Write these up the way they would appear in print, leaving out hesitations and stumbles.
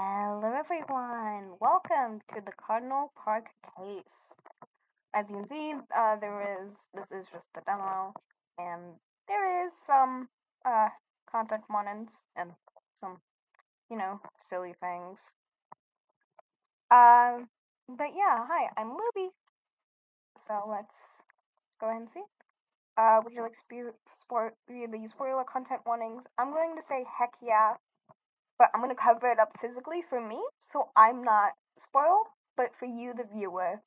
Hello everyone, welcome to the Cardinal Park Case. As you can see, this is just the demo, and there is some, content warnings and some, silly things. Uh, but yeah, hi, I'm Looby, so let's go ahead and see. Would you like the spoiler content warnings? I'm going to say heck yeah, but I'm going to cover it up physically for me, so I'm not spoiled, but for you, the viewer,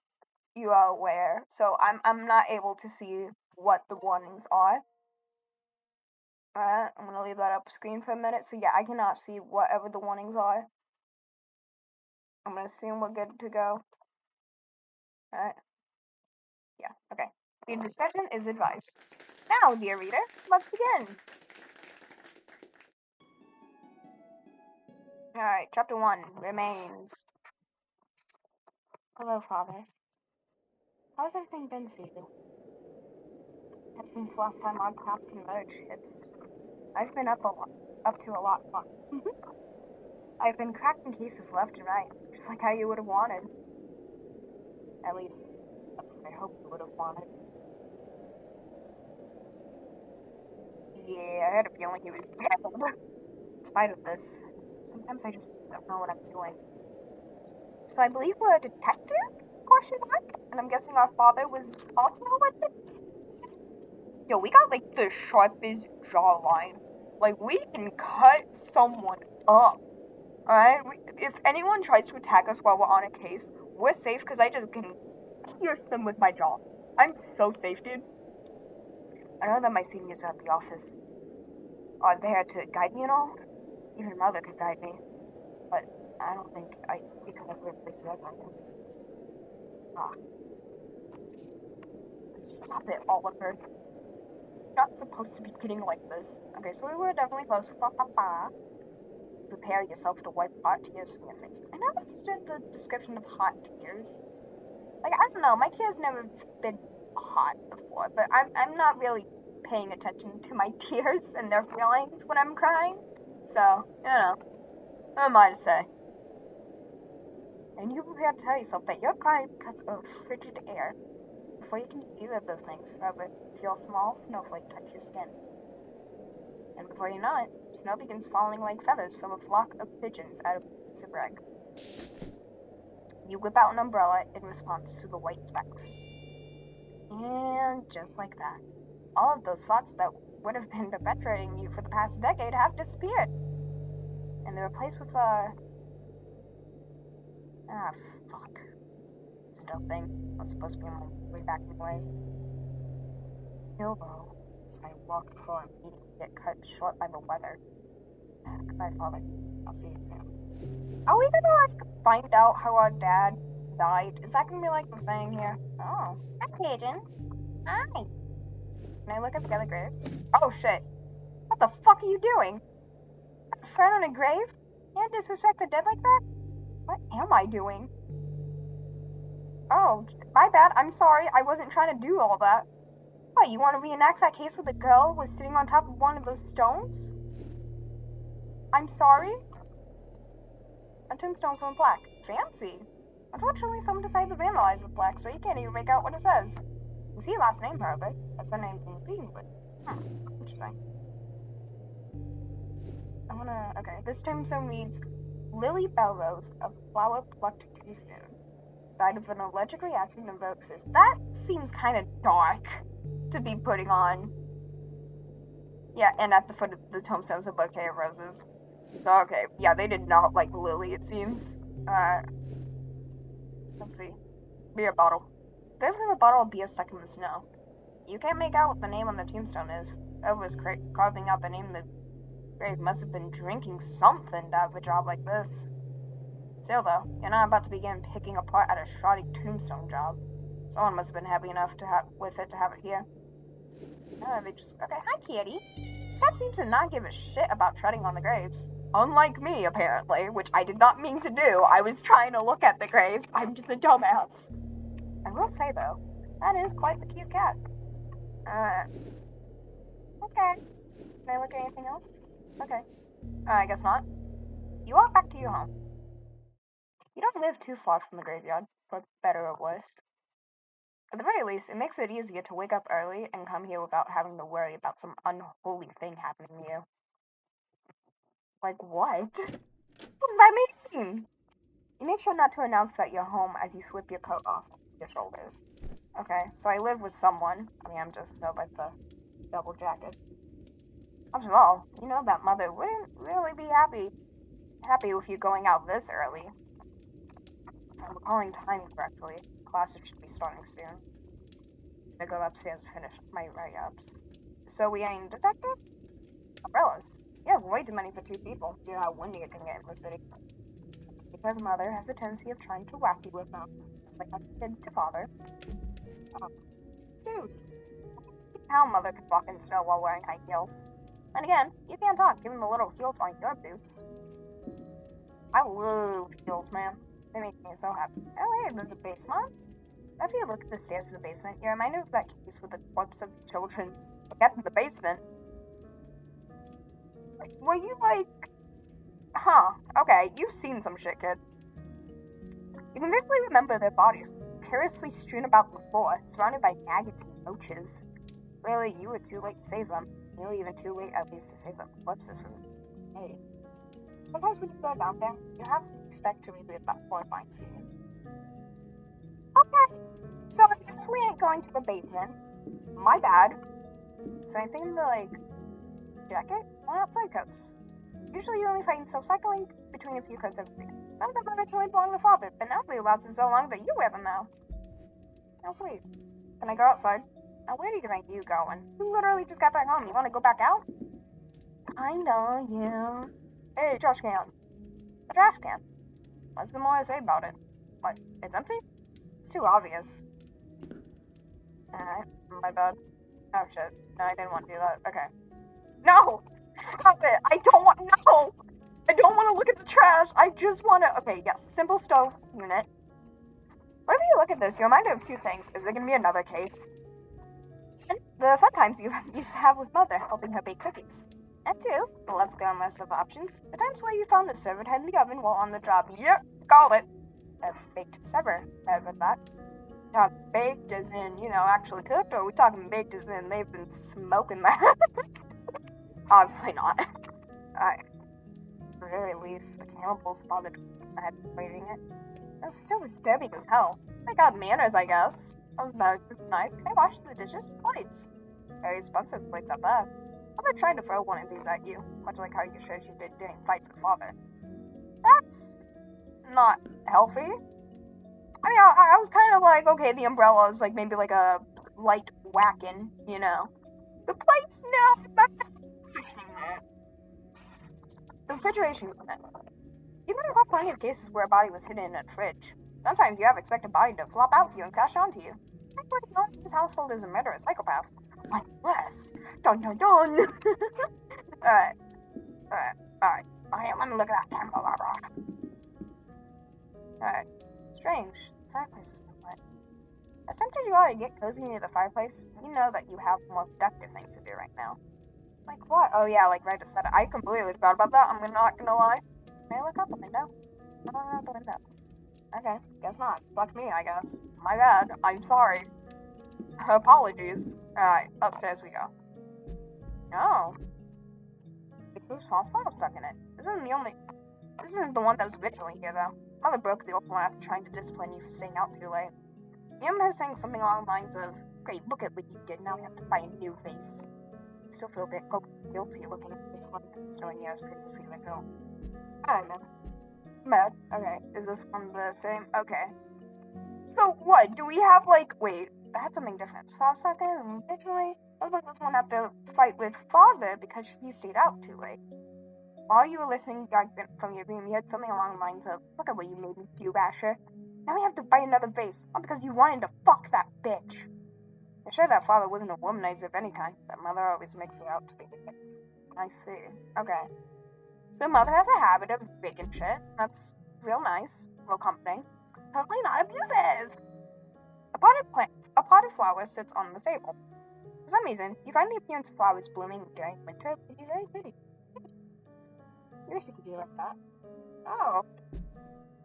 you are aware. So I'm not able to see what the warnings are. Alright, I'm gonna leave that up screen for a minute. So yeah, I cannot see whatever the warnings are. I'm gonna assume we're good to go. Alright. Yeah, okay. The discussion is advised. Now, dear reader, let's begin. Alright, chapter 1, Remains. Hello, Father. How's everything been for you? Ever since last time our paths converged, I've been up to a lot. I've been cracking cases left and right, just like how you would have wanted. At least, that's what I hope you would have wanted. Yeah, I had a feeling he was dead. In spite of this, sometimes I just don't know what I'm doing. So I believe we're a detective? Question mark? And I'm guessing our father was also with it? Yo, we got like the sharpest jawline. Like, we can cut someone up. Alright? If anyone tries to attack us while we're on a case, we're safe because I just can pierce them with my jaw. I'm so safe, dude. I know that my seniors at the office are there to guide me and all. Even Mother could guide me. But I don't think you could ever replace their guidance. Ah. Stop it, Oliver. You're not supposed to be getting like this. Okay, so we were definitely close. Prepare yourself to wipe hot tears from your face. I never understood the description of hot tears. Like, I don't know, my tears never been hot before, but I'm not really paying attention to my tears and their feelings when I'm crying. So, what am I to say? And you prepare to tell yourself that you're crying because of frigid air. Before you can do either of those things, however, feel a small snowflake touch your skin. And before you know it, snow begins falling like feathers from a flock of pigeons out of a piece of rag. You whip out an umbrella in response to the white specks. And just like that, all of those thoughts that would have been perpetuating you for the past decade have disappeared. And they're replaced with fuck. Still thing. I was supposed to be on my way back anyways. Bilbo. I walked before a meeting get cut short by the weather. Goodbye, Father. I'll see you soon. Are we gonna, find out how our dad died? Is that gonna be, the thing here? Oh. Hi, Pigeon. Hi. Can I look at the other graves? Oh, shit. What the fuck are you doing? A friend on a grave? You can't disrespect the dead like that? What am I doing? Oh, my bad. I'm sorry. I wasn't trying to do all that. What, you want to reenact that case where the girl was sitting on top of one of those stones? I'm sorry? A tombstone from black. Fancy. Unfortunately, someone decided to vandalize with black, so you can't even make out what it says. You see last name, however. That's the name being speaking with. Interesting. Okay, this tombstone reads, Lily Belrose, a flower plucked too soon. Died of an allergic reaction to Voxes. That seems kind of dark to be putting on. Yeah, and at the foot of the tombstone is a bouquet of roses. So, okay, yeah, they did not like Lily, it seems. Let's see. Beer bottle. There's a bottle of beer stuck in the snow. You can't make out what the name on the tombstone is. Whoever's carving out the name of the grave must have been drinking something to have a job like this. Still, though, you're not about to begin picking apart at a shoddy tombstone job. Someone must have been happy enough to have it here. Okay, hi, kitty. Sam seems to not give a shit about treading on the graves. Unlike me, apparently, which I did not mean to do. I was trying to look at the graves. I'm just a dumbass. I will say, though, that is quite the cute cat. Okay. Can I look at anything else? Okay. I guess not. You walk back to your home. You don't live too far from the graveyard, for better or worse. At the very least, it makes it easier to wake up early and come here without having to worry about some unholy thing happening to you. Like what? What does that mean? You make sure not to announce that you're home as you slip your coat off your shoulders. Okay, so I live with someone. I mean, I'm just so with the double jacket. After all, you know that mother wouldn't really be happy with you going out this early. If I'm recalling time correctly, classes should be starting soon. I go upstairs to finish my write-ups. So we ain't detective? Umbrellas. You have way too many for 2 people. You know how windy it can get in the city. Because mother has a tendency of trying to whack you with them, just like I did to father. Dude, how mother can walk in snow while wearing high heels. And again, you can't talk given the little heels on your boots. I love heels, man. They make me so happy. Oh hey, there's a basement. After you look at the stairs to the basement, you're reminded of that case with the corpse of children kept in the basement. Were you like... Huh, okay, you've seen some shit, kid. You can vividly remember their bodies, carelessly strewn about the floor, surrounded by maggots and roaches. Clearly, you were too late to save them. You were even too late, at least, to save the corpses from hey. Sometimes when you go down there, you have to expect to relive that horrifying scene. Okay, so I guess we ain't going to the basement. My bad. So I think the, like, jacket? Why not outside coats? Usually you only find yourself cycling between a few coats every week. Some of them originally belong to father, but now they lasted so long that you wear them now. How sweet. Can I go outside? Now where do you think you're going? You literally just got back home. You want to go back out? I know you. Hey, trash can. A trash can. What's the more I say about it? What? It's empty? It's too obvious. Alright, my bad. Oh shit. No, I didn't want to do that. Okay. No! Stop it! I don't want... No! I don't want to look at the trash! I just want to... Okay, yes. Simple stove unit. Whenever you look at this, you're reminded of 2 things. Is there going to be another case? And the fun times you used to have with mother, helping her bake cookies. And 2, the let's go on list of options. The times where you found a severed head in the oven while on the job. Yep, called it. A baked severed head with that. Talk baked as in, you know, actually cooked, or are we talking baked as in they've been smoking that? Obviously not. Alright. At the very least, the cannibals bothered plating it. It was still disturbing as hell. They got manners, I guess. Oh, no, it's nice. Can I wash the dishes? Plates. Very expensive plates at that. I'm trying to throw one of these at you, much like how you showed you did during fights with father. That's not healthy. I mean, I was kind of like, okay, the umbrella is like maybe like a light whacking, you know. The plates, no, I'm not questioning that. The refrigeration unit. You've never got plenty of cases where a body was hidden in a fridge. Sometimes you have expected a body to flop out to you and crash onto you. Thankfully, no one in this household is a murderous psychopath. Unless... Dun dun dun! Alright. Alright. Let me look at that camera. Alright. Strange. The fireplace is not lit. As tempted you are to get cozy near the fireplace, you know that you have more productive things to do right now. Like what? Oh yeah, like right to set it. I completely forgot about that. I'm not gonna lie. May I look out the window? No, not out the window. Okay, guess not. Fuck me, I guess. My bad. I'm sorry. Apologies. Alright, upstairs we go. No. It's this false bottle stuck in it. This isn't the one that was originally here, though. Mother broke the old one after trying to discipline you for staying out too late. You remember her saying something along the lines of, great, look at what you did, now we have to buy a new vase. You still feel a bit guilty looking at this one that's knowing you as previously original. Alright, man. Mad. Okay, is this one the same? Okay. So, what? Do we have, like, wait, I had something different. So, a second, originally, I was like, this one have to fight with father because he stayed out too late. While you were listening back from your dream, you had something along the lines of, look at what you made me do, Asher. Now we have to buy another vase, not because you wanted to fuck that bitch. I'm sure that father wasn't a womanizer of any kind, but mother always makes it out to be. I see. Okay. So mother has a habit of baking shit. That's real nice, real comforting. Totally not abusive. A pot of flowers sits on the table. For some reason, you find the appearance of flowers blooming during winter to be very pretty. You wish you could be like that. Oh.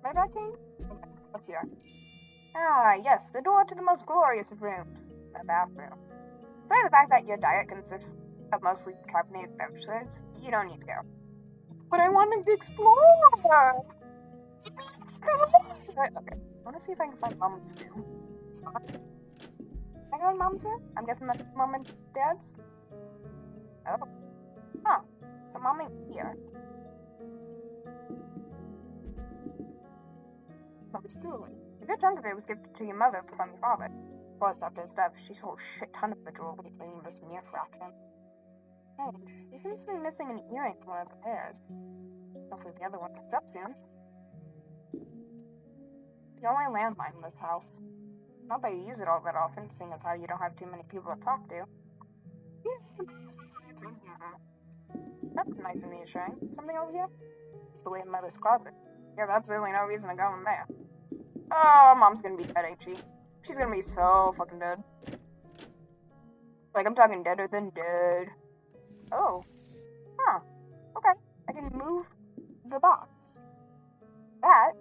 Right back in? Okay, what's here? Ah, yes, the door to the most glorious of rooms. The bathroom. Despite the fact that your diet consists of mostly carbonated beverages, you don't need to go. But I wanted to explore! Okay, I want to see if I can find Mom's room. Can I go in Mom's room? I'm guessing that's Mom and Dad's? Oh. Huh. So Mom ain't here. Probably truly. A good chunk of it was gifted to your mother from your father. Plus, after his death, she sold a shit ton of the jewelry, leaving this mere fraction. Strange. He seems to be missing an earring from one of the pairs. Hopefully the other one comes up soon. The only landline in this house. Not that you use it all that often, seeing as how you don't have too many people to talk to. That's nice and reassuring. Something over here? It's the way in Mother's closet. Yeah, that's really no reason to go in there. Oh, Mom's gonna be dead, ain't she? She's gonna be so fucking dead. Like, I'm talking deader than dead. Oh. Huh. Okay. I can move the box. That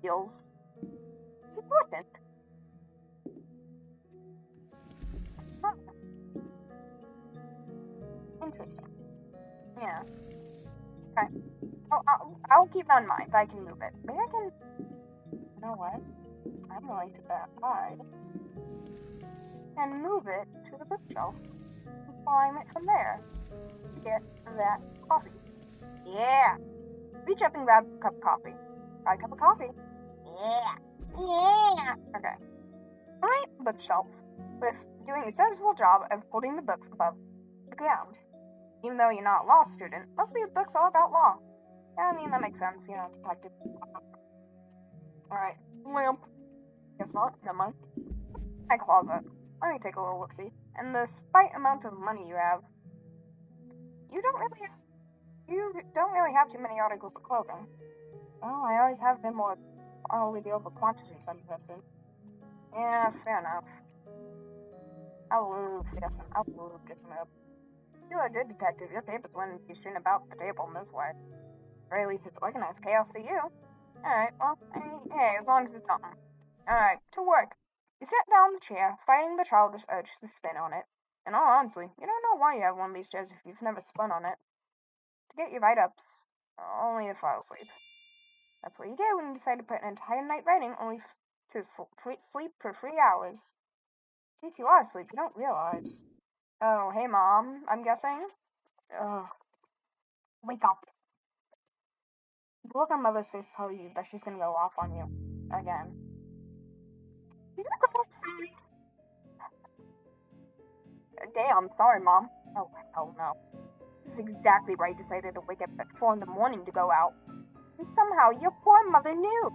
feels important. Huh. Interesting. Yeah. Okay. I'll keep that in mind if I can move it. Maybe I can... You know what? I'm going to bet hide and move it to the bookshelf and climb it from there to get that coffee. Yeah! Reach up and grab a cup of coffee. Got a cup of coffee. Yeah! Yeah! Okay. Alright, bookshelf. With doing a sensible job of holding the books above the ground. Even though you're not a law student, most of these books are about law. Yeah, I mean, that makes sense, you know, detective. Alright, lamp. Guess not, never mind. My closet. Let me take a little look-see. And despite amount of money you have, you don't really have too many articles of clothing. Well, I always have them or only deal with quantities I'm guessing. Yeah, fair enough. I'll lose just a minute. You're a good detective. Your papers wouldn't be strewn about the table in this way. Or at least it's organized chaos to you. Alright, well, hey, as long as it's something. Alright, to work. You sit down in the chair, fighting the childish urge to spin on it. And all honestly, you don't know why you have one of these chairs if you've never spun on it. To get your write-ups, only to fall asleep. That's what you get when you decide to put an entire night writing only to sleep for 3 hours. Since you are asleep, you don't realize. Oh, hey Mom, I'm guessing? Ugh. Wake up. The look on Mother's face tells you that she's gonna go off on you. Again. Damn, sorry, Mom. Oh, hell no. This is exactly why I decided to wake up at 4 in the morning to go out. And somehow your poor mother knew.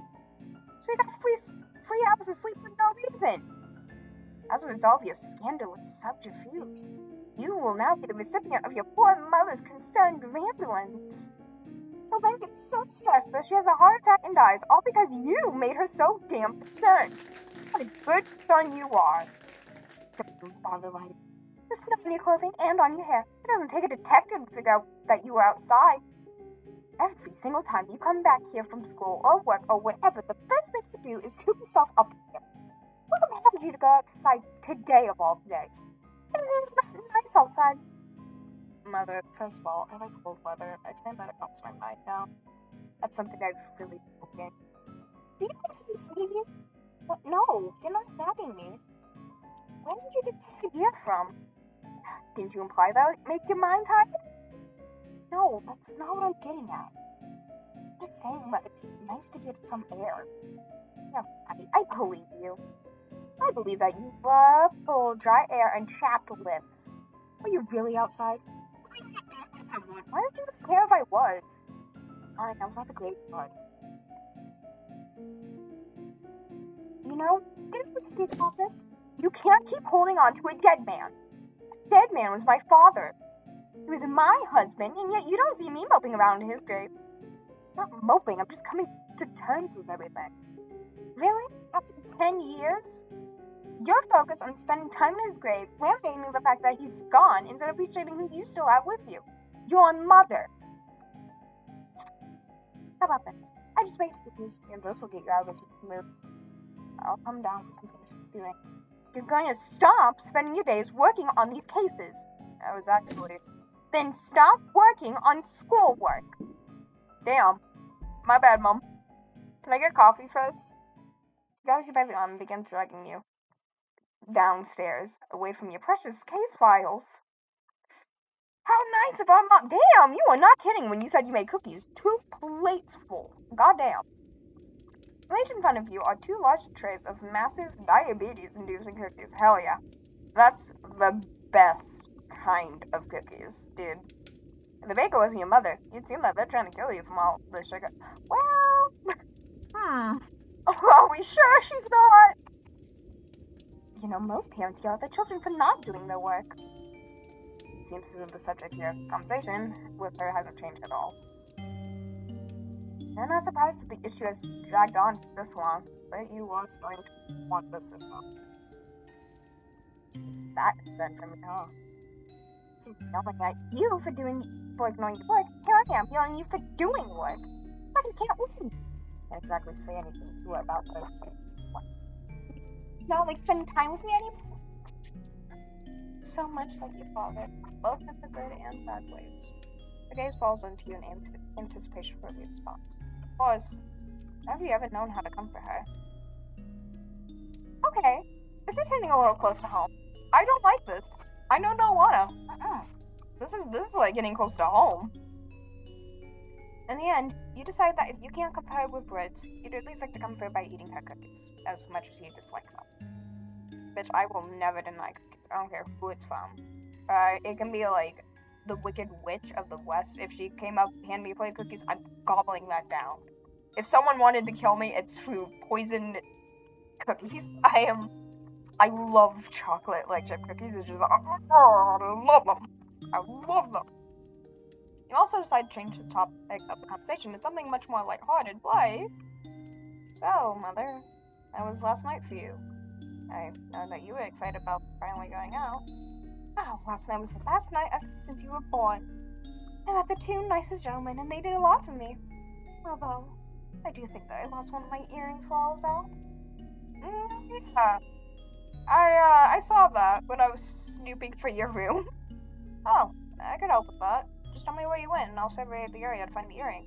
So you got 3 hours of sleep for no reason. As a result of your scandalous subterfuge, you will now be the recipient of your poor mother's concerned ramblings. She'll then get so stressed that she has a heart attack and dies, all because you made her so damn concerned. What a good son you are. Don't bother lying. The snow on your clothing and on your hair. It doesn't take a detective to figure out that you were outside. Every single time you come back here from school or work or whatever, the first thing you do is coop yourself up here. What compelled you to go outside today of all days? It isn't even nice outside. Mother, first of all, I like cold weather. I find that it helps my mind down. That's something I've really been looking. Do you think I'm nagging you? What? No, you're not nagging me. Where did you get this idea from? Didn't you imply that would make your mind tired? No, that's not what I'm getting at. I'm just saying that it's nice to get some air. Yeah, I believe you. I believe that you love cold, dry air and chapped lips. Are you really outside? Why did you even care if I was? Fine, I was not the great one. You know, didn't we speak about this? You can't keep holding on to a dead man. A dead man was my father. He was my husband, and yet you don't see me moping around in his grave. I'm not moping, I'm just coming to terms with everything. Really? After 10 years? Your focus on spending time in his grave, lamenting the fact that he's gone instead of appreciating who you still have with you. Your mother. How about this? I I just made cookies, and this will get you out of this mood. I'll come down and finish doing. You're going to stop spending your days working on these cases. That was actually. Then stop working on schoolwork. Damn. My bad, Mom. Can I get coffee first? She grabs you by the arm and begins dragging you downstairs, away from your precious case files. How nice of our mom. Damn, you were not kidding when you said you made cookies. 2 plates full. Goddamn. Right in front of you are 2 large trays of massive diabetes-inducing cookies. Hell yeah. That's the best kind of cookies, dude. If the baker wasn't your mother, you'd assume that they're trying to kill you from all the sugar. Well, are we sure she's not? You know, most parents yell at their children for not doing their work. Seems to be the subject of your conversation with her hasn't changed at all. I'm not surprised that the issue has dragged on this long, but you are going to want this system. Is that concerned for me, huh? She's yelling at you for ignoring your work. Here I am yelling at you for doing work. But you can't win. Can't exactly say anything to her about this. What? Not like spending time with me anymore? So much like your father, both in the good and bad ways. The gaze falls into you in anticipation for the response. Pause. Have you ever known how to comfort her? Okay, this is hitting a little close to home. I don't like this. I don't wanna. This is like getting close to home. In the end, you decide that if you can't comfort her with words, you'd at least like to comfort her by eating her cookies, as much as you dislike them. Bitch, I will never deny cookies. I don't care who it's from. It can be like the Wicked Witch of the West. If she came up and handed me a plate of cookies, I'm gobbling that down. If someone wanted to kill me, it's through poisoned cookies. I love chocolate like chip cookies. It's just I love them. I love them. You also decide to change the topic of the conversation to something much more lighthearted, like, so, Mother, how was last night for you? I know that you were excited about finally going out. Oh, last night was the best night since you were born. I met the 2 nicest gentlemen, and they did a lot for me. Although, I do think that I lost one of my earrings while I was out. Yeah. I saw that when I was snooping for your room. Oh, I could help with that. Just tell me where you went, and I'll survey the area to find the earring.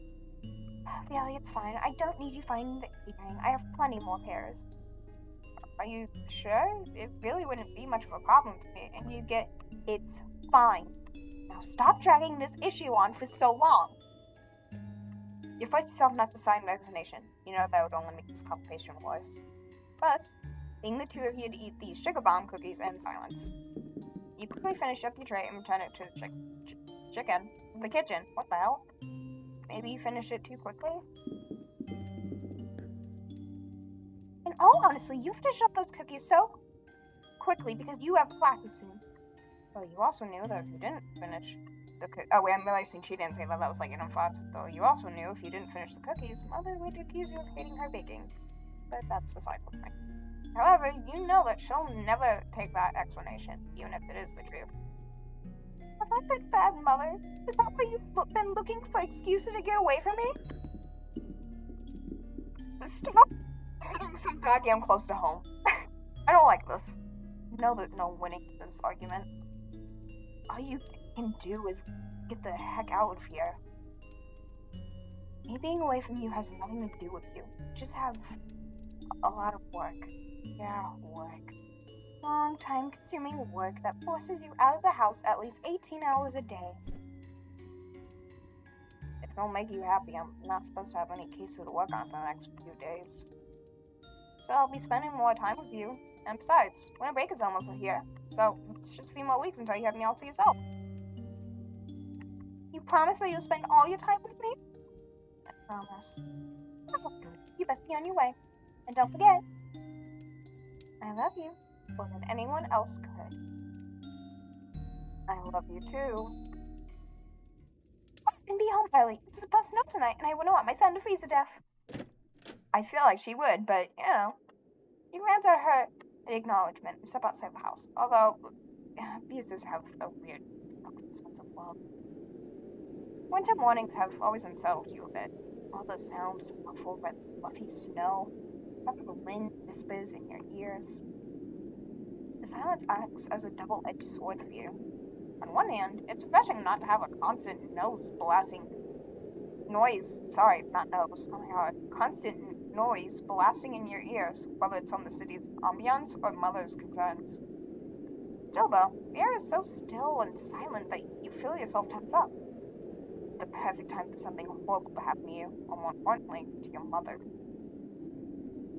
Really, it's fine. I don't need you finding the earring. I have plenty more pairs. Are you sure? It really wouldn't be much of a problem to me, and you get, it's fine. Now stop dragging this issue on for so long. You force yourself not to sign an explanation. You know that would only make this conversation worse. Plus, being the 2 of you to eat these sugar bomb cookies in silence. You quickly finish up your tray and return it to the kitchen. What the hell? Maybe you finished it too quickly? And honestly, you finished up those cookies so quickly because you have classes soon. Well, you also knew that if you didn't finish the I'm realizing she didn't say that. That was like in thoughts. Though you also knew if you didn't finish the cookies, Mother would accuse you of hating her baking. But that's beside the point. However, you know that she'll never take that explanation, even if it is the truth. Have I been bad, Mother? Is that why you've been looking for excuses to get away from me? Stop getting so goddamn close to home. I don't like this. You know there's no winning this argument. All you can do is get the heck out of here. Me being away from you has nothing to do with you. Just have a lot of work. Yeah, work. Long, time-consuming work that forces you out of the house at least 18 hours a day. If it'll make you happy, I'm not supposed to have any cases to work on for the next few days. So I'll be spending more time with you. And besides, winter break is almost here. So it's just a few more weeks until you have me all to yourself. You promise that you'll spend all your time with me? I promise. Oh, good. You best be on your way. And don't forget, I love you more than anyone else could. I love you too. And be home early. It's supposed to snow tonight, and I wouldn't want my son to freeze to death. I feel like she would, but, you know. You glance at her in acknowledgement and step outside the house. Although, beasts have a weird sense of love. Winter mornings have always unsettled you a bit. All the sounds muffled by the fluffy snow, after the wind whispers in your ears. The silence acts as a double-edged sword for you. On one hand, it's refreshing not to have a constant nose blasting noise. Sorry, not nose. Oh my god. Constant noise blasting in your ears, whether it's from the city's ambiance or mother's concerns. Still, though, the air is so still and silent that you feel yourself tense up. It's the perfect time for something horrible to happen to you, or more importantly, to your mother.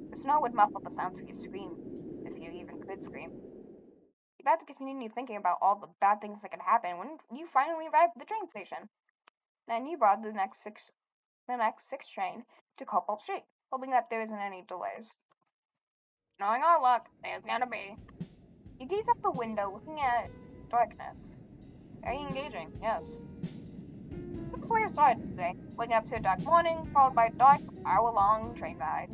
The snow would muffle the sounds of your screams, if you even could scream. You'd have to continue thinking about all the bad things that could happen when you finally arrived at the train station. Then you board the next six train to Cobalt Street, hoping that there isn't any delays. Knowing our luck, there's gonna be. You gaze out the window, looking at darkness. Very engaging, yes. That's where you started today, waking up to a dark morning, followed by a dark, hour-long train ride.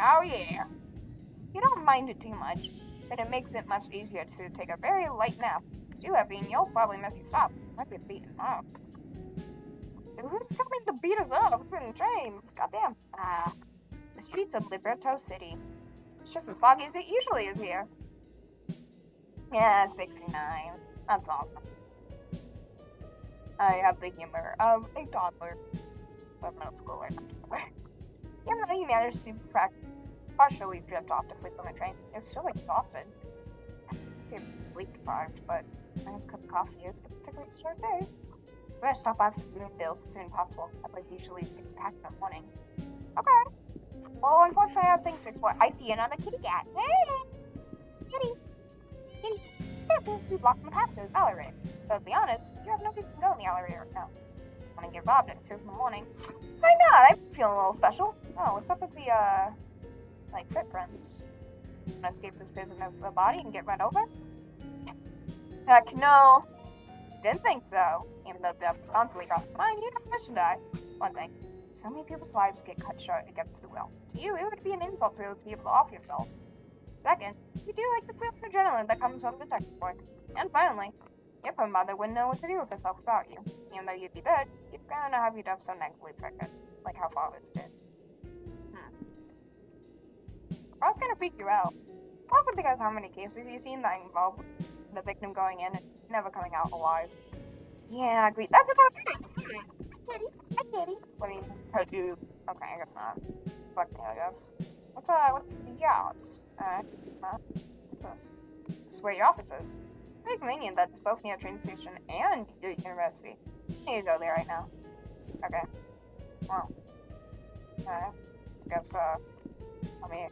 Oh yeah. You don't mind it too much, so it makes it much easier to take a very light nap. Too heavy and you'll probably miss your stop. Might get beaten up. Who's coming to beat us up? We're in trains. Goddamn. The streets of Liberto City. It's just as foggy as it usually is here. Yeah, 69. That's awesome. I have the humor of a toddler. But middle schooler, not toddler. Even though you managed to partially drift off to sleep on the train, you're still exhausted. Seems sleep deprived, but a nice cup of coffee is the particular start day. We're gonna stop by for Bloomville as soon as possible. That place usually gets packed in the morning. Okay. Well, unfortunately, I have things to explore. I see another kitty cat. Hey! Kitty! Kitty! This seems to be blocking the path to this elevator. But to be honest, you have no reason to go in the elevator right now. I'm gonna get robbed at 2 in the morning. Why not? I'm feeling a little special. Oh, what's up with the, footprints? Gonna escape this prison of the body and get run over? Heck no. Didn't think so. Even though death is constantly crossing my mind, you don't wish to die. One thing, so many people's lives get cut short against the will. To you, it would be an insult to be able to off yourself. Second, you do like the thrill and adrenaline that comes from detective work. And finally, your poor mother wouldn't know what to do with herself without you. Even though you'd be dead, you'd rather not have your death so negatively affected, like how fathers did. I was gonna freak you out. Also because how many cases you've seen that involve the victim going in and never coming out alive. Yeah, agreed. That's about it. Hi, Kitty. What do you mean? How do you? Okay, I guess not. Fuck me, I guess. What's the odds? What's this? This is where your office is. Pretty convenient that it's both near a train station and your university. I need to go there right now. Okay. Well. I guess, let me,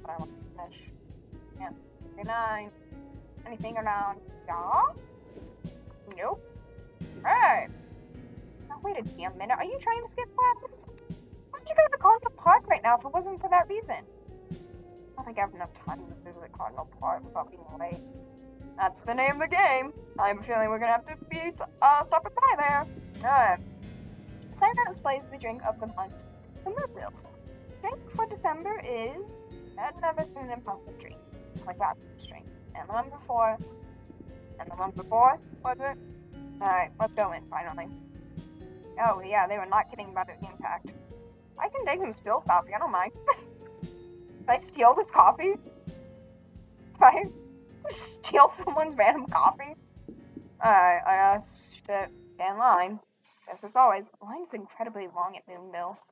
what I want to finish. Yeah, 69. Anything around, yeah? Nope. Hey! Now wait a damn minute, are you trying to skip classes? Why'd you go to Cardinal Park right now if it wasn't for that reason? I don't think I have enough time to visit Cardinal Park without being late. That's the name of the game. I have a feeling we're gonna have to be stopping by there. Alright. Sign that displays the drink of the month, the Moodbills. Drink for December is another cinnamon pumpkin drink, just like that drink. And the one before, was it? Alright, let's go in, finally. Oh, yeah, they were not kidding about the impact. I can take some spilled coffee, I don't mind. If I steal this coffee? If I steal someone's random coffee? Alright, I guess, get in line. As always, the line is incredibly long at Moonbills.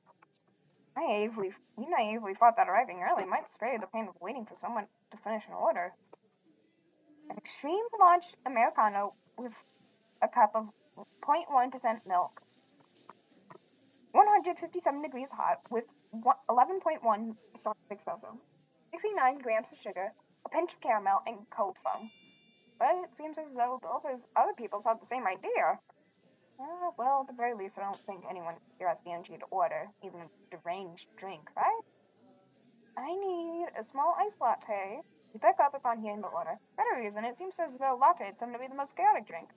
You naively thought that arriving early might spare you the pain of waiting for someone to finish an order. An extreme large Americano with a cup of 0.1% milk. 157 degrees hot with 11.1 shots of espresso. 69 grams of sugar, a pinch of caramel, and cold foam. But it seems as though both those other people had the same idea. Well, at the very least, I don't think anyone here has the energy to order even a deranged drink, right? I need a small iced latte. You pick up upon hearing the order. For better reason, it seems as though lattes seem to be the most chaotic drink.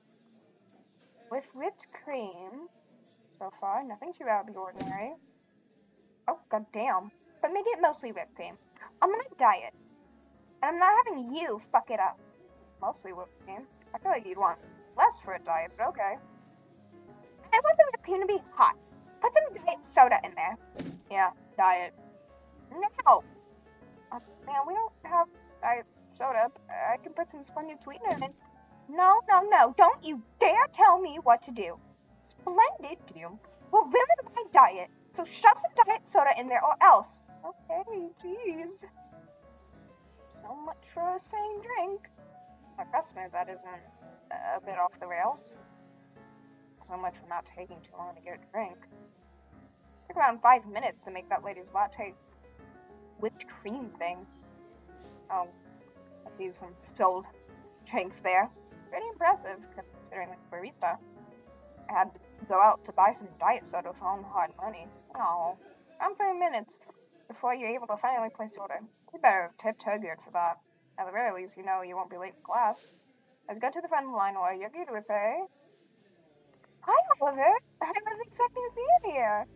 With whipped cream, so far, nothing too out of the ordinary. Oh, goddamn. But make it mostly whipped cream. I'm on a diet. And I'm not having you fuck it up. Mostly whipped cream. I feel like you'd want less for a diet, but okay. I want the whipped cream to be hot. Put some diet soda some splendid sweetener in. No, don't you dare tell me what to do. Splendid doom will ruin my diet, so shove some diet soda in there or else. Okay, jeez. So much for a sane drink. I trust me, that isn't a bit off the rails. So much for not taking too long to get a drink. It took around 5 minutes to make that lady's latte whipped cream thing. Oh, I see some spilled drinks there. Pretty impressive, considering the barista. I had to go out to buy some diet soda for own hard money. Oh, around 3 minutes before you're able to finally place your order. You better have tipped her good for that. At the very least, you know you won't be late for class. Let's go to the front of the line while you're good with her. Hi, Oliver. I wasn't expecting to see you here.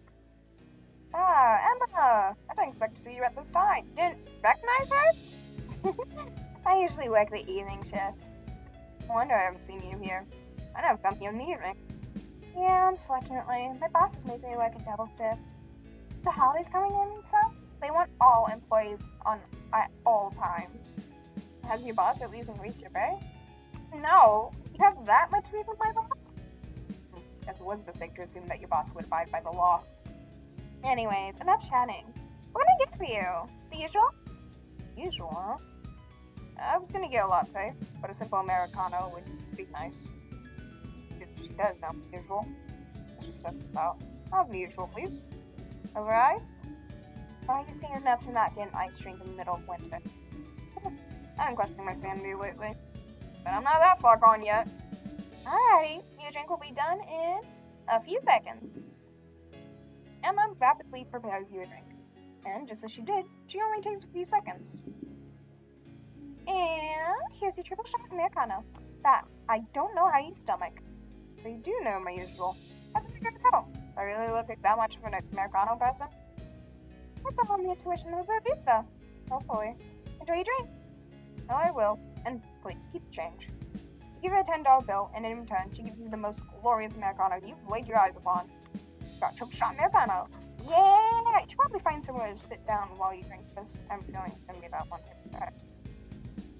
Ah, Emma. I didn't expect to see you at this time. Didn't recognize her? I usually work the evening shift. No wonder I haven't seen you here. I never come here in the evening. Yeah, unfortunately. My boss is making me work a double shift. The holidays coming in and stuff, they want all employees on at all times. Has your boss at least increased your pay? No. You have that much beef with my boss? Guess it was a mistake to assume that your boss would abide by the law. Anyways, enough chatting. What can I get for you? The usual? Usual, huh? I was gonna get a latte, but a simple Americano would be nice. She does know the usual. That's just us about. I'll have the usual, please. Over ice? Why are you seeing enough to not get an ice drink in the middle of winter? I've been questioning my sanity lately, but I'm not that far gone yet. Alrighty, your drink will be done in a few seconds. Emma rapidly prepares you a drink, and just as she did, she only takes a few seconds. And here's your triple shot Americano. That I don't know how you stomach. So you do know my usual. How'd you figure it out? Do I really look like that much of an Americano person? It's all on the intuition of a barista. Hopefully. Enjoy your drink. Oh, I will. And please, keep the change. You give her a $10 bill, and in return, she gives you the most glorious Americano you've laid your eyes upon. Got triple shot Americano. Yeah! You should probably find somewhere to sit down while you drink this. I'm feeling it's gonna be that one.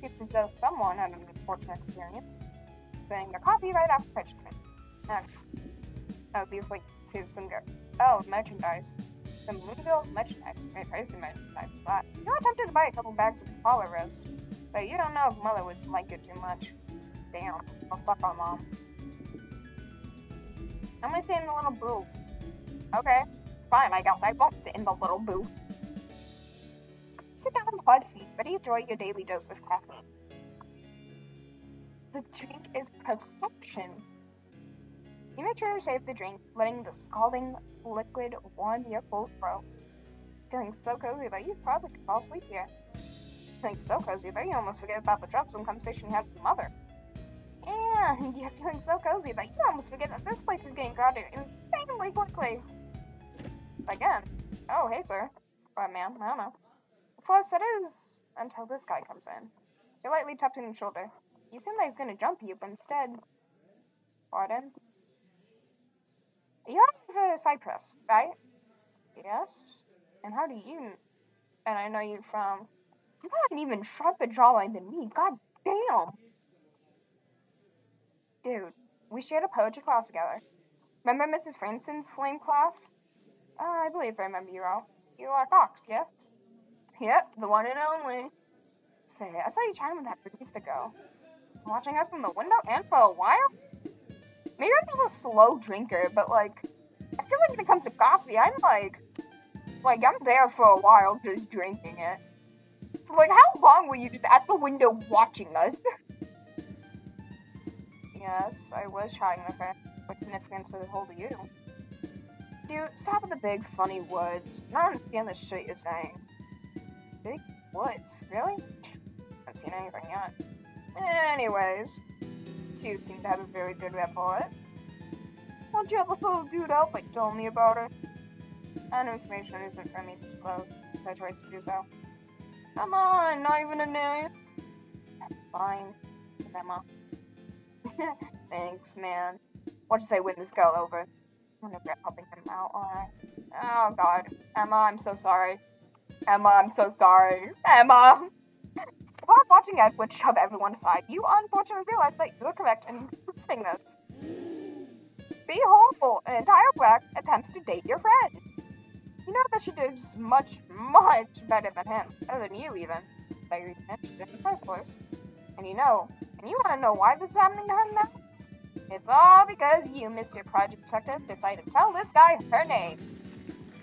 Seems as though someone had an unfortunate experience getting their coffee right after purchasing. These link to some good. Oh, merchandise. Some Moonville's merchandise. Very pricey merchandise for that. You're tempted to buy a couple bags of Polar Rose, but you don't know if Mother would like it too much. Damn. Oh, fuck our mom. I'm gonna sit in the little booth. Okay. Fine, I guess I won't sit in the little booth. Sit down in the hot seat, ready to enjoy your daily dose of caffeine. The drink is perfection. You make sure to save the drink, letting the scalding liquid warm your cold throat. Feeling so cozy that you probably could fall asleep here. Feeling so cozy that you almost forget about the troublesome conversation you had with your mother. And you're feeling so cozy that you almost forget that this place is getting crowded insanely quickly. Again. Oh, hey, sir. Or ma'am, I don't know. Of course, it is until this guy comes in. He lightly tapped him on the shoulder. You assume that he's going to jump you, but instead... Pardon? You have Cyprus, right? Yes. And how do you... And I know you from... You have an even sharper jawline than me. God damn. Dude, we shared a poetry class together. Remember Mrs. Franson's flame class? I believe I remember you all. You are Fox, yes? Yep, the one and only. Say, I saw you chatting with that barista girl. Watching us from the window and for a while? Maybe I'm just a slow drinker, but I feel like when it comes to coffee, I'm I'm there for a while just drinking it. So how long were you just at the window watching us? Yes, I was chatting with her. What significance does it hold to you? Dude, stop with the big funny words. I don't understand the shit you're saying. Big woods? Really? Haven't seen anything yet. Anyways, two seem to have a very good rapport. Won't you ever fill a dude out by telling me about it? That information isn't for me to disclose, if I choose to do so. Come on, not even a name. Fine, it's Emma. Thanks, man. What'd you say win this girl over? I'm gonna regret helping him out, alright. Oh god. Emma, I'm so sorry. Emma, I'm so sorry. Emma! Talk watching Edward shove everyone aside, you unfortunately realize that you are correct in proving this. Be hopeful. An entire black attempts to date your friend. You know that she does much, much better than him. Better than you, even. That you're even interested in the first place. And you want to know why this is happening to her now? It's all because you, Mr. Project Detective, decided to tell this guy her name.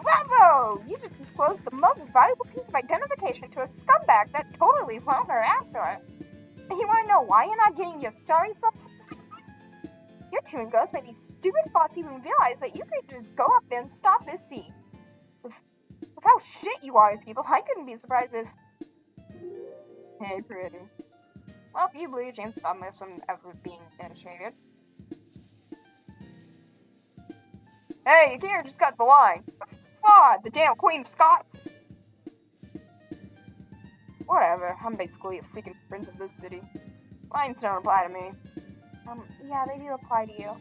Bravo! You just disclosed the most valuable piece of identification to a scumbag that totally wound her ass on. And you want to know why you're not getting your sorry self? You're too engrossed by these stupid thoughts to even realize that you could just go up there and stop this scene. With how shit you are with people, I couldn't be surprised if... Hey, pretty. Well, you believe James stopped this from ever being initiated. Hey, you can't just cut the line. The damn Queen of Scots. Whatever, I'm basically a freaking prince of this city. Lines don't apply to me. Yeah, they do apply to you.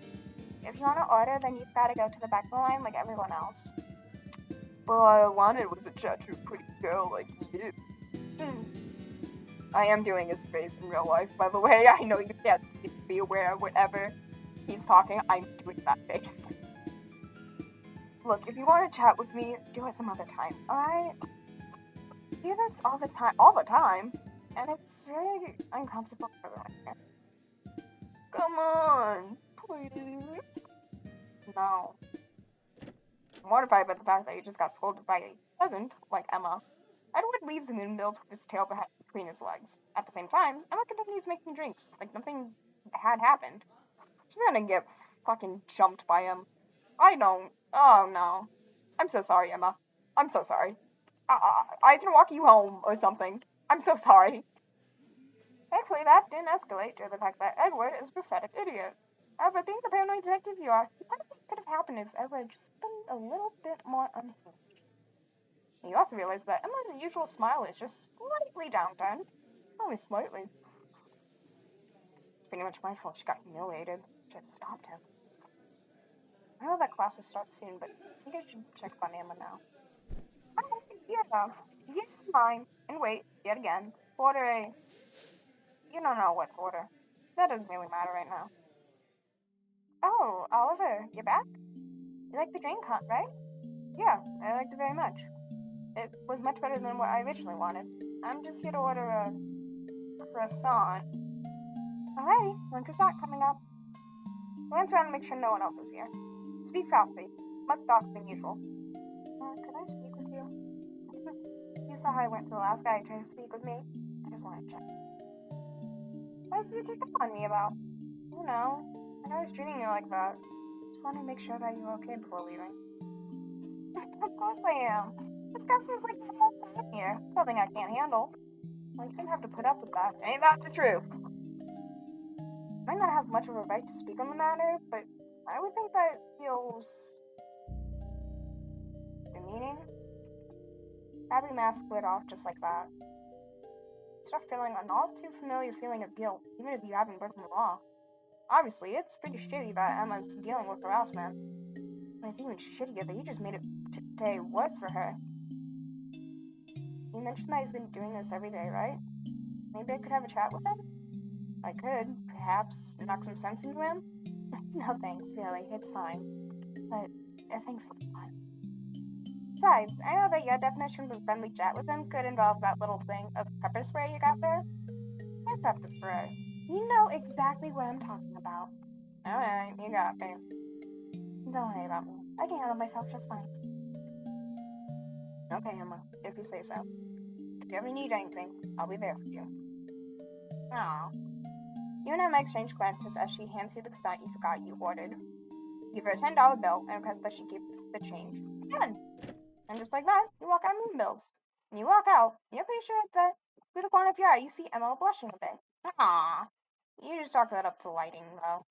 If you want to order, then you've got to go to the back of the line like everyone else. But all I wanted was a chat to a pretty girl like you. I am doing his face in real life, by the way. I know you can't be aware of whatever he's talking. I'm doing that face. Look, if you want to chat with me, do it some other time, alright? I do this all the time, and it's very uncomfortable for everyone here. Come on, please. No. I'm mortified by the fact that you just got scolded by a peasant like Emma. Edward leaves the moonbills with his tail between his legs. At the same time, Emma continues making drinks, like nothing had happened. She's gonna get fucking jumped by him. I don't. Oh no. I'm so sorry, Emma. I'm so sorry. I can walk you home or something. I'm so sorry. Thankfully, that didn't escalate to the fact that Edward is a pathetic idiot. However, being the paranoid detective you are, you wonder what could have happened if Edward just been a little bit more unhinged. And you also realize that Emma's usual smile is just slightly downturned. Only slightly. It's pretty much my fault she got humiliated. Should have stopped him. I know that classes start soon, but I think I should check on Emma now. Oh, yeah. Yeah, mine. And wait, yet again. Order a... You don't know what to order. That doesn't really matter right now. Oh, Oliver, you're back? You like the drink, huh, right? Yeah, I liked it very much. It was much better than what I originally wanted. I'm just here to order a croissant. Alrighty, one croissant coming up. Glance around to make sure no one else is here. Speak softly. Much softer than usual. Could I speak with you? You saw how I went to the last guy trying to speak with me. I just wanted to check. What did you pick up on me about? You know, I was treating you like that. Just wanted to make sure that you were okay before leaving. Of course I am. This guy smells like the whole time here. Something I can't handle. Well, you shouldn't have to put up with that. Ain't that the truth? I might not have much of a right to speak on the matter, but I would think that feels demeaning. Abby mask slid off just like that. Start feeling an all too familiar feeling of guilt, even if you haven't broken the law. Obviously, it's pretty shitty that Emma's dealing with harassment. And it's even shittier that you just made it today worse for her. You mentioned that he's been doing this every day, right? Maybe I could have a chat with him? I could, perhaps, knock some sense into him? No thanks, really, it's fine. But, thanks for the time. Besides, I know that your definition of a friendly chat with him could involve that little thing of pepper spray you got there. My pepper spray. You know exactly what I'm talking about. Alright, you got me. Don't worry about me. I can handle myself just fine. Okay, Emma, if you say so. If you ever need anything, I'll be there for you. Aww. You and Emma exchange glances as she hands you the croissant you forgot you ordered. Give her a $10 bill and request that she gives the change. Done! And just like that, you walk out of Moonbills. When you walk out, you're pretty sure that through the corner of your eye, you see Emma blushing a bit. Aww. You just chalk that up to lighting, though.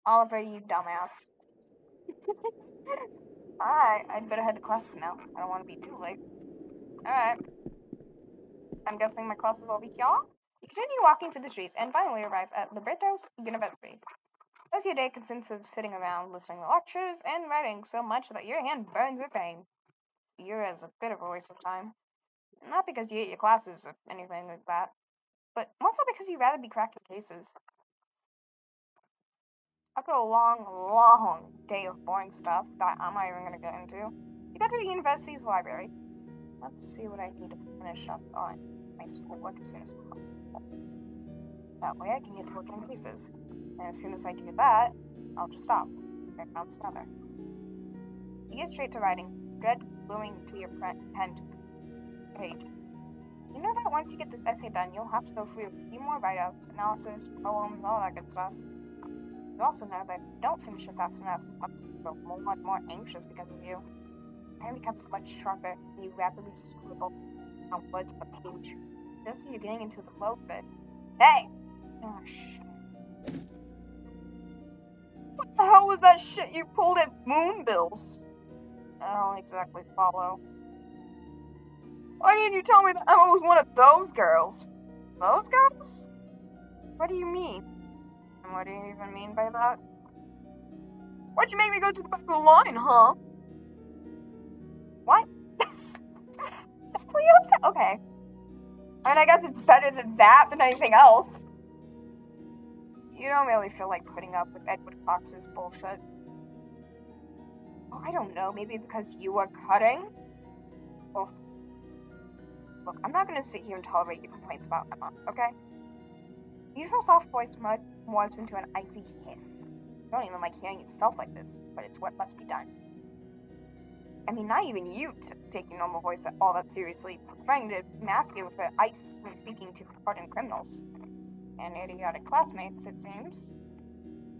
Oliver, you dumbass. Alright, I'd better head to classes now. I don't want to be too late. Alright. I'm guessing my classes will be y'all? You continue walking through the streets and finally arrive at Libertos University. Thus your day consists of sitting around listening to lectures and writing so much that your hand burns with pain. The year is a bit of a waste of time. Not because you hate your classes or anything like that. But mostly because you'd rather be cracking cases. After a long, long day of boring stuff that I'm not even gonna get into, you got to the university's library. Let's see what I need to finish up on my schoolwork as soon as possible. That way I can get to work on cases. And as soon as I do that, I'll just stop. I found another. You get straight to writing, dread gluing to your pen page. You know that once you get this essay done, you'll have to go through a few more write-ups, analysis, poems, all that good stuff. You also know that if you don't finish it fast enough, lots of people will get more anxious because of you. Pen becomes much sharper, and you rapidly scribble on words on the page, just as you're getting into the flow of it. Hey! Oh, shit. What the hell was that shit you pulled at Moonbills? I don't exactly follow. Why didn't you tell me that Emma was one of those girls? Those girls? What do you mean? And what do you even mean by that? Why'd you make me go to the back of the line, huh? What? That's what you're upset? Okay. I mean, I guess it's better than that than anything else. You don't really feel like putting up with Edward Fox's bullshit. Oh, I don't know, maybe because you were cutting? Oh. Look, I'm not gonna sit here and tolerate your complaints about Emma, okay? The usual soft voice morphs into an icy hiss. You don't even like hearing yourself like this, but it's what must be done. I mean, not even you take your normal voice all that seriously, trying to mask it with the ice when speaking to hardened criminals. And idiotic classmates, it seems.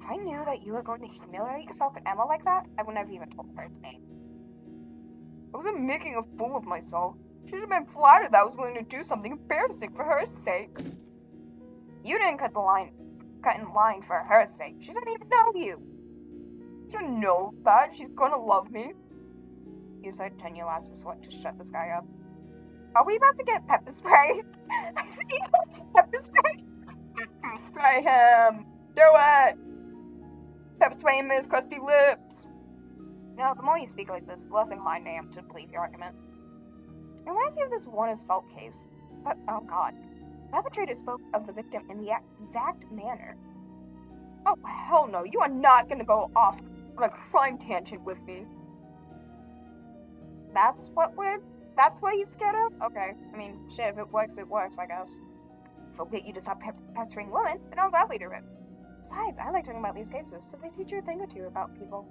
If I knew that you were going to humiliate yourself at Emma like that, I would never even told her its name. I wasn't making a fool of myself. She should have been flattered that I was willing to do something embarrassing for her sake. You didn't cut in line for her sake. She doesn't even know you. She doesn't know that she's gonna love me. You said 10 your last resort to shut this guy up. Are we about to get pepper spray? I see pepper spray. Pepper spray him. Do it. Pepper spray him his crusty lips. Now, the more you speak like this, the less inclined I am to believe your argument. It reminds me of this one assault case. But, oh god. The perpetrator spoke of the victim in the exact manner. Oh, hell no. You are not gonna go off on a crime tangent with me. That's what he's scared of? Okay. I mean, shit, if it works, I guess. If it'll get you to stop pestering women, then I'll gladly do it. Besides, I like talking about these cases, so they teach you a thing or two about people.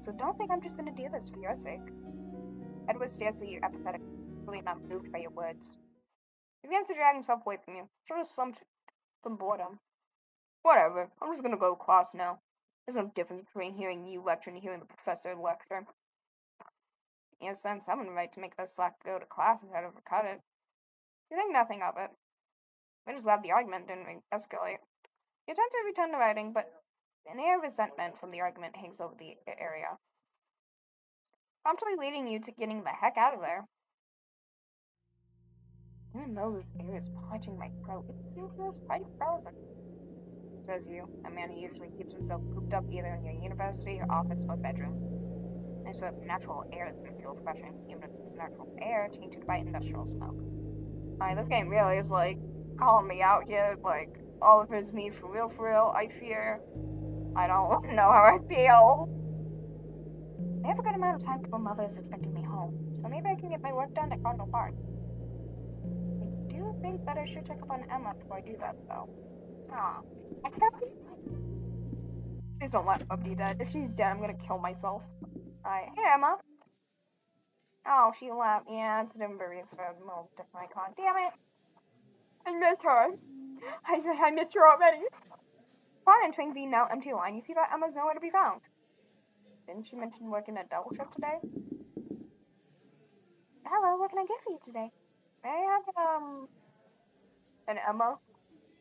So don't think I'm just gonna do this for your sake. Edward stares at you apathetically, not moved by your words. He begins to drag himself away from you, sort of slumped from boredom. Whatever, I'm just gonna go to class now. There's no difference between hearing you lecture and hearing the professor lecture. In a sense, I'm in the right to make this slack go to class instead of cut it. You think nothing of it. We just glad the argument didn't escalate. You attempt to return to writing, but an air of resentment from the argument hangs over the area, promptly leading you to getting the heck out of there. Even though this air is parching my throat, it still feels quite frozen. Says you, a man who usually keeps himself cooped up either in your university, office, or bedroom. Nice sort of natural air that can feel refreshing, even if it's natural air tainted by industrial smoke. This game really is like calling me out here, like Oliver's me for real, I fear. I don't know how I feel. I have a good amount of time before Mother is expecting me home, so maybe I can get my work done at Cardinal Park. I do think that I should check up on Emma before I do that, though. Aw. Please don't let Emma be dead. If she's dead, I'm gonna kill myself. Alright, hey Emma. Oh, she left. Yeah, it's an barista. Well, definitely can't. Damn it. I miss her. I missed her already. Upon entering the now empty line, you see that Emma's nowhere to be found. Didn't she mention working a double shift today? Hello, what can I get for you today? May I have, an Emma?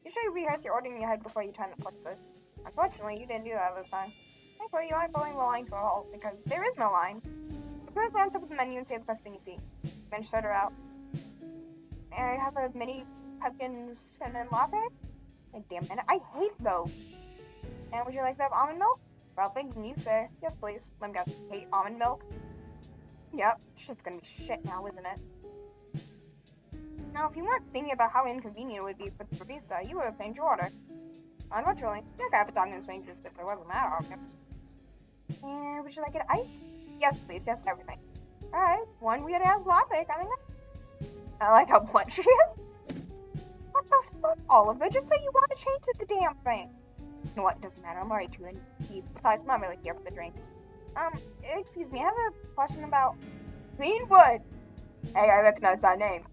Usually rehearse your order in your head before you turn the flexor. Unfortunately, you didn't do that this time. Thankfully, you aren't following the line to a halt, because there is no line. You quickly glance up at the menu and say the first thing you see. Finish starter out. May I have a mini pumpkin cinnamon latte? A damn minute. I hate those. And would you like to have almond milk? Well, thanking you, sir. Yes, please. Let me guess. Hate almond milk? Yep. Shit's gonna be shit now, isn't it? Now, if you weren't thinking about how inconvenient it would be for the barista, you would have changed your order. Unfortunately, you're kind of talking to strangers if there wasn't that obvious. And would you like it iced? Yes, please. Yes, everything. Alright, one weird ass latte coming up. I like how blunt she is. What the fuck, Oliver? Just say you want to change the damn thing. You know what? Doesn't matter. I'm already too in deep. Besides, I'm not really here for the drink. Excuse me. I have a question about Greenwood. Hey, I recognize that name.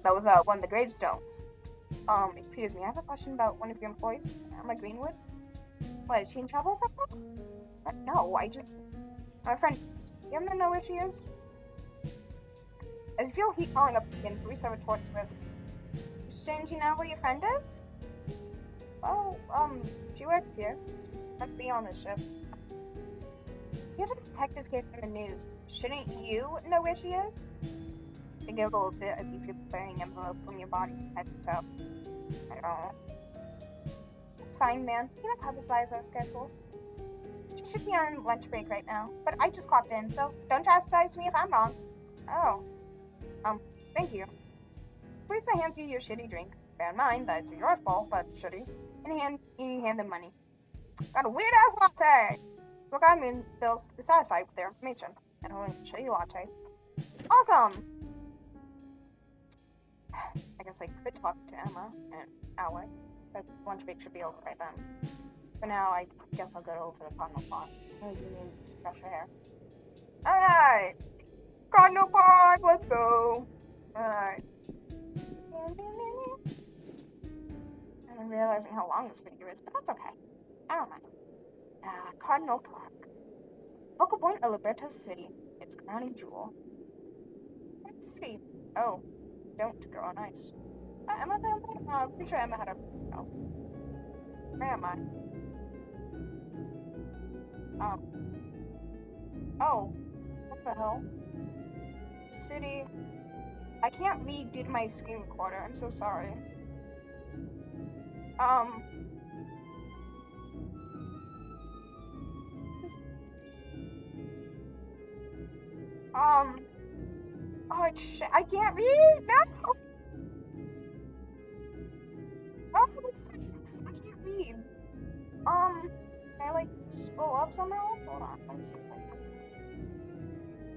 That was one of the gravestones. Excuse me. I have a question about one of your employees, Emma Greenwood. What, is she in trouble or something? No, my friend. Do you happen to know where she is? As you feel heat crawling up the skin, Teresa retorts with, "Shouldn't you know where your friend is?" Well, she works here. She must be on this ship. You're the detective here from the news. Shouldn't you know where she is? You giggle a bit as you feel the burning envelope from your body from head to toe. I don't know. It's fine, man. You don't publicize our schedules. She should be on lunch break right now, but I just clocked in, so don't chastise me if I'm wrong. Oh. Thank you. Teresa hands you your shitty drink. Bear in mind that it's your fault that's shitty. And you hand them money. Got a weird ass latte! Look, I mean, Bill's dissatisfied with their information. And only shitty latte. Awesome! I guess I could talk to Emma in an hour, but lunch break should be over by then. For now, I guess I'll go over to Cardinal Park. Oh, you mean fresh air? Alright! Cardinal Park, let's go! Alright. I'm realizing how long this video is, but that's okay. I don't mind. Cardinal Park. Focal point of Liberto City. Its crowning jewel. Pretty. Oh, don't grow on ice. Emma there? I'm pretty sure Emma had a. Oh. Where am I? Oh. What the hell? City. I can't read due to my screen recorder. I'm so sorry. Oh, shit. I can't read! No! Oh, I can't read. Can I, scroll up somehow? Hold on. Let me see if I can.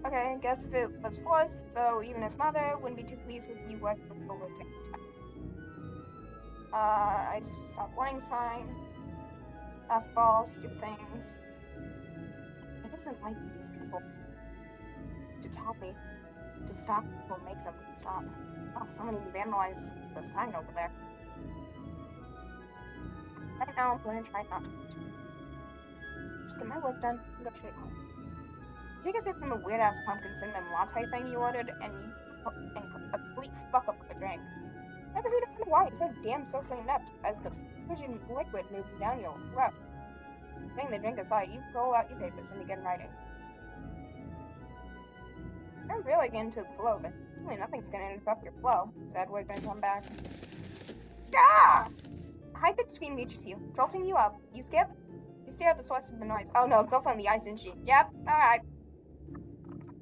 Okay, I guess if it was forced, though, even if mother wouldn't be too pleased with you working over things. I saw warning sign. Basketball, stupid things. It doesn't like these people. To tell me to stop will make them stop. Oh, someone even vandalized the sign over there. Right now, I'm going to try not to. Just get my work done and go straight home. Take a sip from the weird ass pumpkin cinnamon latte thing you ordered and a complete fuck up of a drink. Never seen it why it's so damn socially inept as the frigid liquid moves down your throat. Putting the drink aside, you roll out your papers and begin writing. I'm really getting into the flow, but really nothing's gonna interrupt your flow. Is Edward gonna come back? Ah! A high-pitched scream reaches you, jolting you up. You skip? You stare at the source of the noise. Oh no, go on the ice, isn't she? Yep, alright.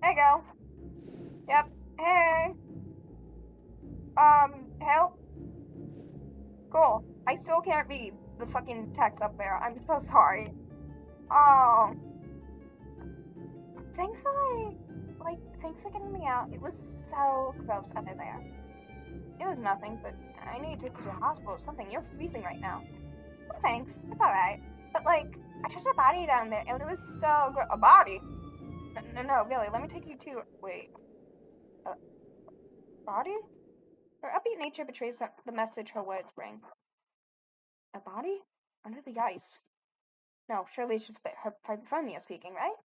There you go. Yep. Hey. Help? Cool. I still can't read the fucking text up there. I'm so sorry. Oh. Thanks for, thanks for getting me out. It was so gross under there. It was nothing, but I need to take you to the hospital or something. You're freezing right now. Well, thanks. It's alright. But, I touched a body down there, and it was so gross. A body? No, really. Let me take you to... Wait. Body? Her upbeat nature betrays the message her words bring. A body? Under the ice. No, surely it's just her hypothermia speaking, right?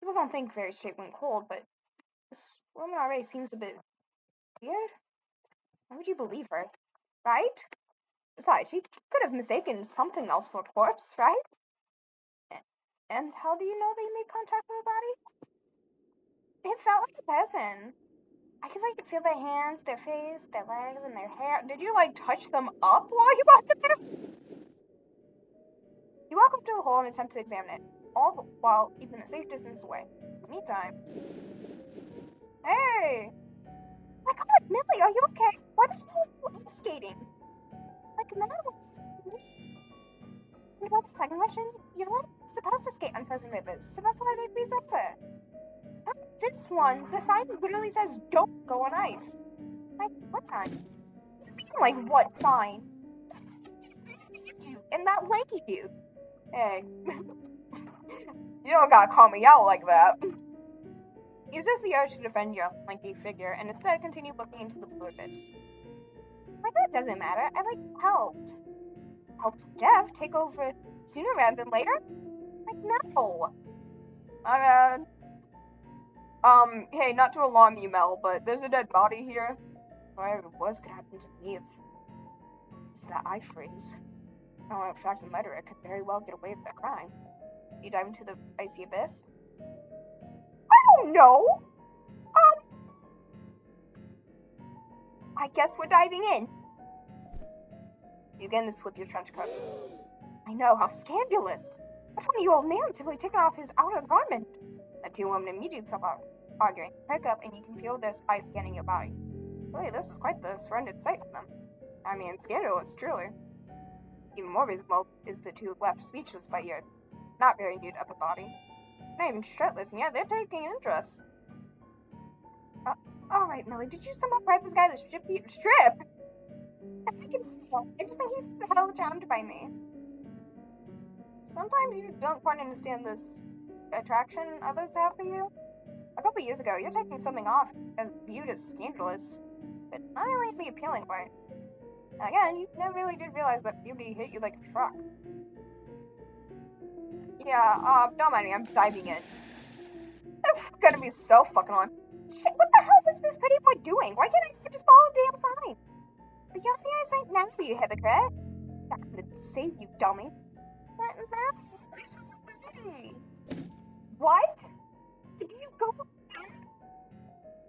People don't think very straight when cold, but this woman already seems a bit weird. Why would you believe her? Right? Besides, she could have mistaken something else for a corpse, right? And how do you know they made contact with her body? It felt like a person. I could feel their hands, their face, their legs, and their hair. Did you touch them up while you walked in there? You walk up to the hole and attempt to examine it, all the while keeping a safe distance away. In the meantime, hey! My God, Millie, are you okay? Why the And Russian, you're not supposed to skate on frozen rivers, so that's why they freeze over. This one, the sign literally says don't go on ice. Like, what sign? What do you mean, like, what sign? And that lanky dude. Hey. You don't gotta call me out like that. Use this the urge to defend your lanky figure, and instead continue looking into the blue abyss. Like, that doesn't matter. I, like, helped. Helped Jeff take over sooner rather than later? Like, no. Hey, not to alarm you, Mel, but there's a dead body here. Whatever it was could happen to me if it's that I freeze. I don't know if facts and rhetoric could very well get away with that crime. You dive into the icy abyss? I don't know! I guess we're diving in. You begin to slip your trench coat. I know, how scandalous! A 20-year-old man simply taking off his outer garment. The two women immediately stop arguing, pick up, and you can feel this ice scanning your body. Really, this is quite the surrendered sight for them. I mean, scandalous, truly. Even more visible is the two left speechless by your not very nude upper body. Not even shirtless, and yet they're taking interest. Alright, Millie, did you somehow bribe this guy to strip? I just think he's hell charmed by me. Sometimes you don't quite understand this attraction others have for you. A couple years ago, you're taking something off as viewed as scandalous, but not really in the appealing way. Again, you never really did realize that puberty hit you like a truck. Yeah, don't mind me, I'm diving in. It's gonna be so fucking on. Shit, what the hell is this pretty boy doing? Why can't I just follow the damn sign? But you're the eyes right now, you hypocrite. Not gonna save you, dummy. What? Did you go?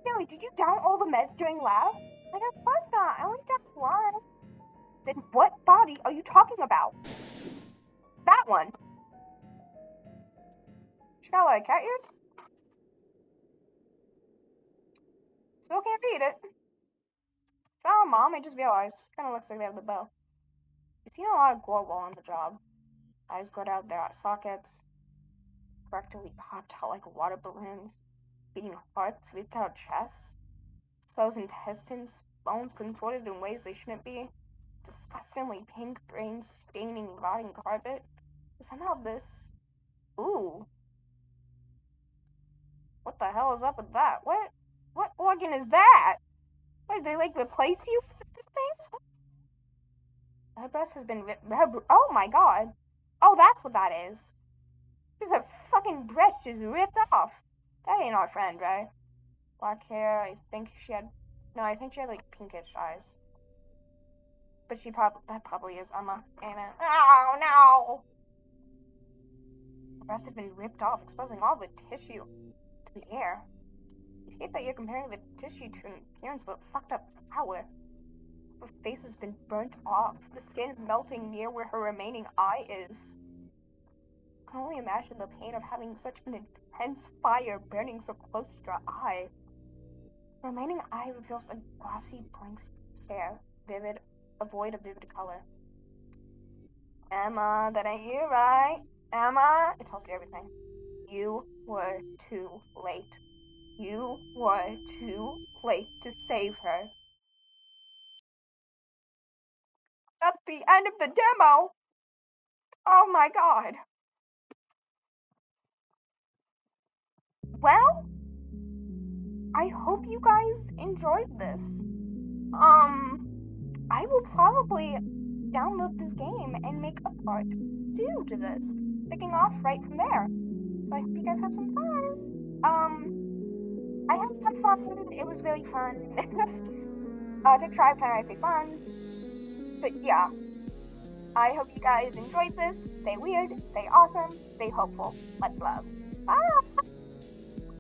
Billy, did you down all the meds during lab? Like, of course not. I only downed one. Then what body are you talking about? That one. She got like cat ears? Still can't read it. Oh, Mom, I just realized. Kinda looks like they have the bow. You've seen a lot of glow while on the job. Eyes got out their sockets. Practically popped out like water balloons. Beating hearts, ripped out chests. Exposed intestines. Bones contorted in ways they shouldn't be. Disgustingly pink brains staining rotting carpet. Somehow this... Ooh. What the hell is up with that? What organ is that? What, did they, like, replace you with things? What? Her breast has been ripped. Oh my god. Oh, that's what that is. Just her fucking breast just ripped off. That ain't our friend, right? Black hair, I think she had... No, I think she had, like, pinkish eyes. But that probably is Emma, ain't it? Oh, no! The breast had been ripped off, exposing all the tissue to the air. You hate that you're comparing the tissue to an appearance of a fucked up flower. Her face has been burnt off, the skin melting near where her remaining eye is. I can only imagine the pain of having such an intense fire burning so close to your eye. The remaining eye reveals a glassy blank stare, vivid, void of vivid color. Emma, that ain't you, right? Emma, it tells you everything. You were too late. You were too late to save her. That's the end of the demo! Oh my god. Well, I hope you guys enjoyed this. I will probably download this game and make a part 2 to this, picking off right from there. So I hope you guys have some fun. I had fun. It was really fun. To try time I say fun. But yeah, I hope you guys enjoyed this. Stay weird, stay awesome, stay hopeful. Much love. Bye!